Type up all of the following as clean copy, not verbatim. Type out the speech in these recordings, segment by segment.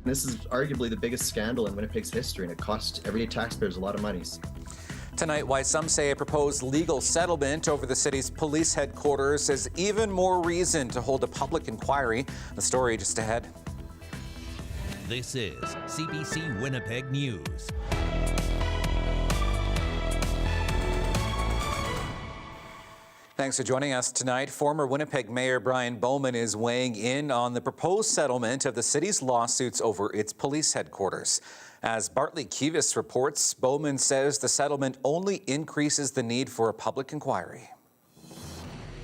This is arguably the biggest scandal in Winnipeg's history, and it cost everyday taxpayers a lot of money. Tonight, why some say a proposed legal settlement over the city's police headquarters is even more reason to hold a public inquiry. The story just ahead. This is CBC Winnipeg News. Thanks for joining us tonight. Former Winnipeg Mayor Brian Bowman is weighing in on the proposed settlement of the city's lawsuits over its police headquarters. As Bartley Kivas reports, Bowman says the settlement only increases the need for a public inquiry.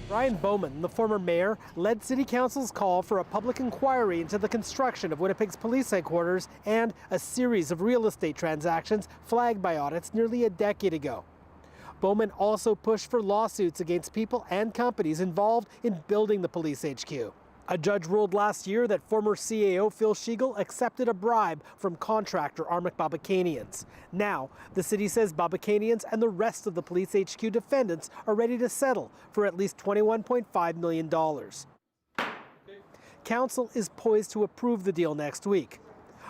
Brian Bowman, the former mayor, led City Council's call for a public inquiry into the construction of Winnipeg's police headquarters and a series of real estate transactions flagged by audits nearly a decade ago. Bowman also pushed for lawsuits against people and companies involved in building the police HQ. A judge ruled last year that former CAO Phil Schigel accepted a bribe from contractor Armic Babakanians. Now, the city says Babakanians and the rest of the police HQ defendants are ready to settle for at least $21.5 million. Council is poised to approve the deal next week.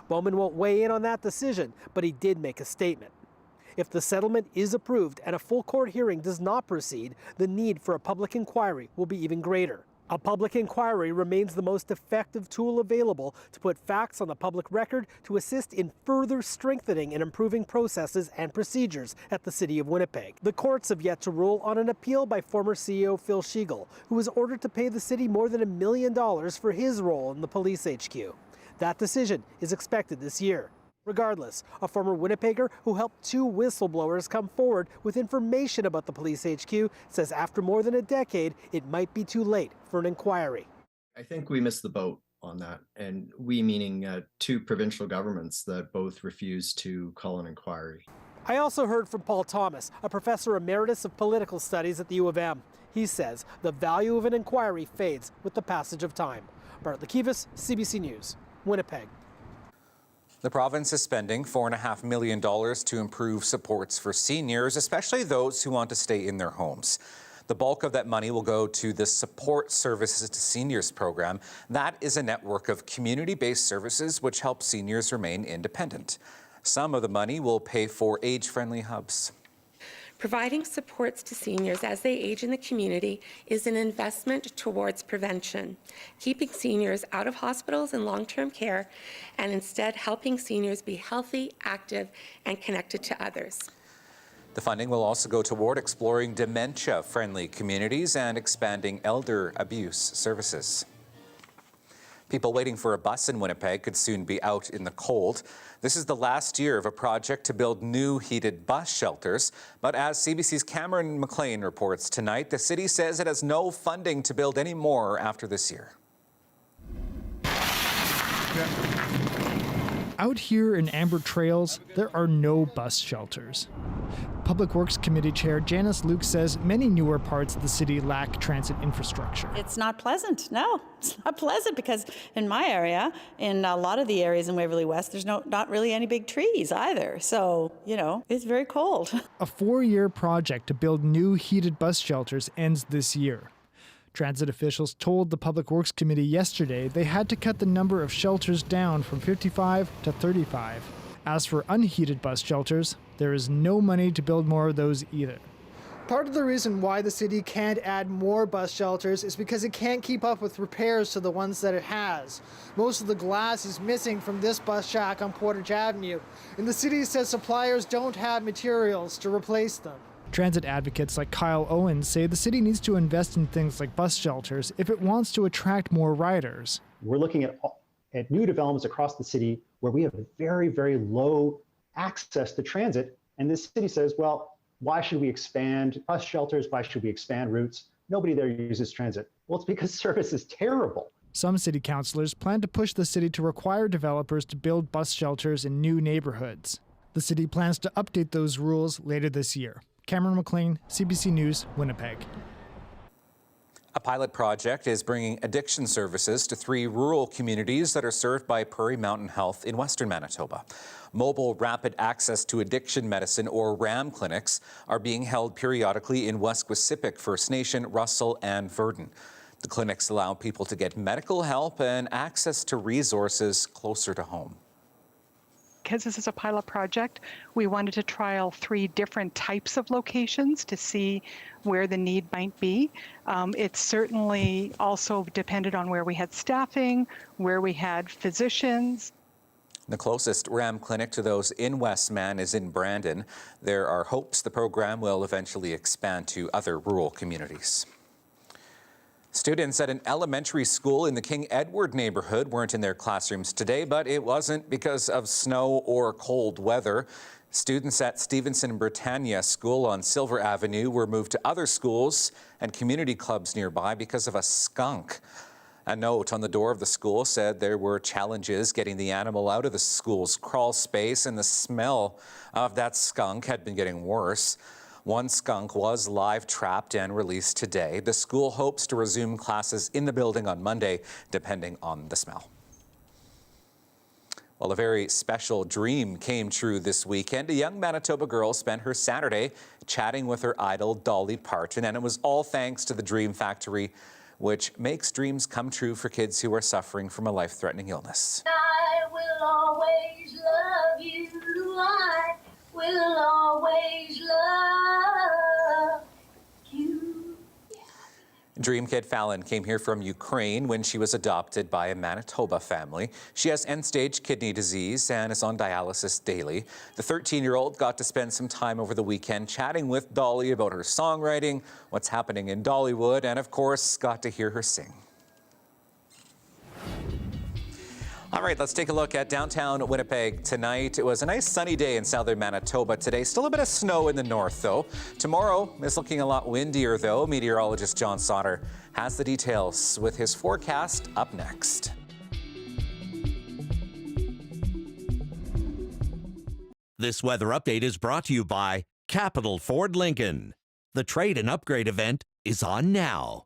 Bowman won't weigh in on that decision, but he did make a statement. If the settlement is approved and a full court hearing does not proceed, the need for a public inquiry will be even greater. A public inquiry remains the most effective tool available to put facts on the public record to assist in further strengthening and improving processes and procedures at the City of Winnipeg. The courts have yet to rule on an appeal by former CEO Phil Schigel, who was ordered to pay the city more than $1 million for his role in the police HQ. That decision is expected this year. Regardless, a former Winnipegger who helped two whistleblowers come forward with information about the police HQ says after more than a decade, it might be too late for an inquiry. I think we missed the boat on that, and we meaning two provincial governments that both refused to call an inquiry. I also heard from Paul Thomas, a professor emeritus of political studies at the U of M. He says the value of an inquiry fades with the passage of time. Bartley Kivas, CBC News, Winnipeg. The province is spending $4.5 million to improve supports for seniors, especially those who want to stay in their homes. The bulk of that money will go to the Support Services to Seniors program. That is a network of community-based services which help seniors remain independent. Some of the money will pay for age-friendly hubs. Providing supports to seniors as they age in the community is an investment towards prevention, keeping seniors out of hospitals and long-term care, and instead helping seniors be healthy, active, and connected to others. The funding will also go toward exploring dementia-friendly communities and expanding elder abuse services. People waiting for a bus in Winnipeg could soon be out in the cold. This is the last year of a project to build new heated bus shelters. But as CBC's Cameron McLean reports tonight, the city says it has no funding to build any more after this year. Out here in Amber Trails, there are no bus shelters. Public Works Committee Chair Janice Luke says many newer parts of the city lack transit infrastructure. It's not pleasant. No, it's not pleasant because in my area, in a lot of the areas in Waverly West, there's not really any big trees either. So, it's very cold. A 4-year project to build new heated bus shelters ends this year. Transit officials told the Public Works Committee yesterday they had to cut the number of shelters down from 55 to 35. As for unheated bus shelters, there is no money to build more of those either. Part of the reason why the city can't add more bus shelters is because it can't keep up with repairs to the ones that it has. Most of the glass is missing from this bus shack on Portage Avenue, and the city says suppliers don't have materials to replace them. Transit advocates like Kyle Owens say the city needs to invest in things like bus shelters if it wants to attract more riders. We're looking at new developments across the city where we have very, very low access to transit. And this city says, well, why should we expand bus shelters? Why should we expand routes? Nobody there uses transit. Well, it's because service is terrible. Some city councillors plan to push the city to require developers to build bus shelters in new neighborhoods. The city plans to update those rules later this year. Cameron McLean, CBC News, Winnipeg. A pilot project is bringing addiction services to 3 rural communities that are served by Prairie Mountain Health in Western Manitoba. Mobile Rapid Access to Addiction Medicine, or RAM clinics, are being held periodically in West Quissippic, First Nation, Russell and Verdon. The clinics allow people to get medical help and access to resources closer to home. Because this is a pilot project, we wanted to trial 3 different types of locations to see where the need might be. It certainly also depended on where we had staffing, where we had physicians. The closest RAM clinic to those in Westman is in Brandon. There are hopes the program will eventually expand to other rural communities. Students at an elementary school in the King Edward neighborhood weren't in their classrooms today, but it wasn't because of snow or cold weather. Students at Stevenson Britannia School on Silver Avenue were moved to other schools and community clubs nearby because of a skunk. A note on the door of the school said there were challenges getting the animal out of the school's crawl space, and the smell of that skunk had been getting worse. One skunk was live trapped and released today. The school hopes to resume classes in the building on Monday, depending on the smell. Well, a very special dream came true this weekend. A young Manitoba girl spent her Saturday chatting with her idol, Dolly Parton, and it was all thanks to the Dream Factory, which makes dreams come true for kids who are suffering from a life-threatening illness. I will always love you. I will always love you. Dream Kid Fallon came here from Ukraine when she was adopted by a Manitoba family. She has end-stage kidney disease and is on dialysis daily. The 13-year-old got to spend some time over the weekend chatting with Dolly about her songwriting, what's happening in Dollywood, and of course, got to hear her sing. All right, let's take a look at downtown Winnipeg tonight. It was a nice sunny day in southern Manitoba today. Still a bit of snow in the north, though. Tomorrow is looking a lot windier, though. Meteorologist John Sauder has the details with his forecast up next. This weather update is brought to you by Capital Ford Lincoln. The trade and upgrade event is on now.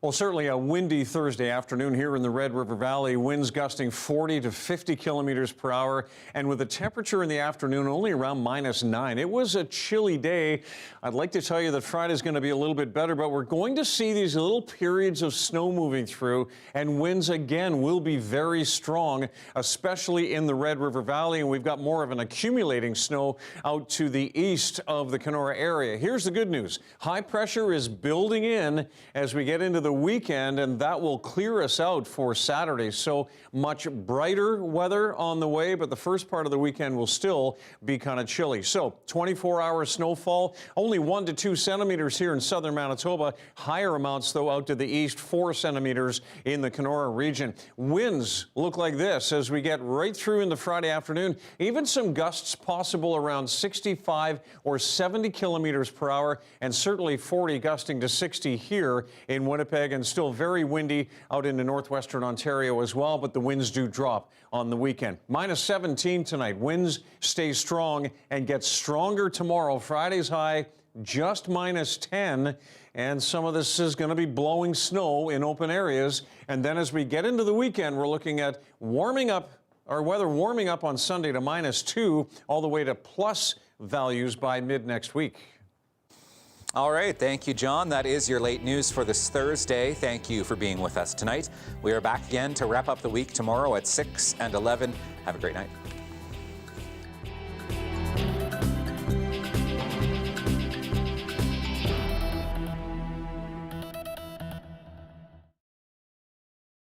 Well, certainly a windy Thursday afternoon here in the Red River Valley. Winds gusting 40 to 50 kilometers per hour, and with a temperature in the afternoon only around -9. It was a chilly day. I'd like to tell you that Friday's going to be a little bit better, but we're going to see these little periods of snow moving through, and winds again will be very strong, especially in the Red River Valley, and we've got more of an accumulating snow out to the east of the Kenora area. Here's the good news. High pressure is building in as we get into the weekend, and that will clear us out for Saturday. So much brighter weather on the way, but the first part of the weekend will still be kind of chilly. So 24-hour snowfall, only 1 to 2 centimeters here in southern Manitoba. Higher amounts, though, out to the east, 4 centimeters in the Kenora region. Winds look like this as we get right through into Friday afternoon. Even some gusts possible around 65 or 70 kilometers per hour, and certainly 40 gusting to 60 here in Winnipeg, and still very windy out into northwestern Ontario as well, but the winds do drop on the weekend. -17 tonight. Winds stay strong and get stronger tomorrow. Friday's high just -10, and some of this is going to be blowing snow in open areas. And then as we get into the weekend, we're looking at warming up, our weather warming up on Sunday to -2 all the way to plus values by mid next week. All right, thank you, John. That is your late news for this Thursday. Thank you for being with us tonight. We are back again to wrap up the week tomorrow at 6 and 11. Have a great night.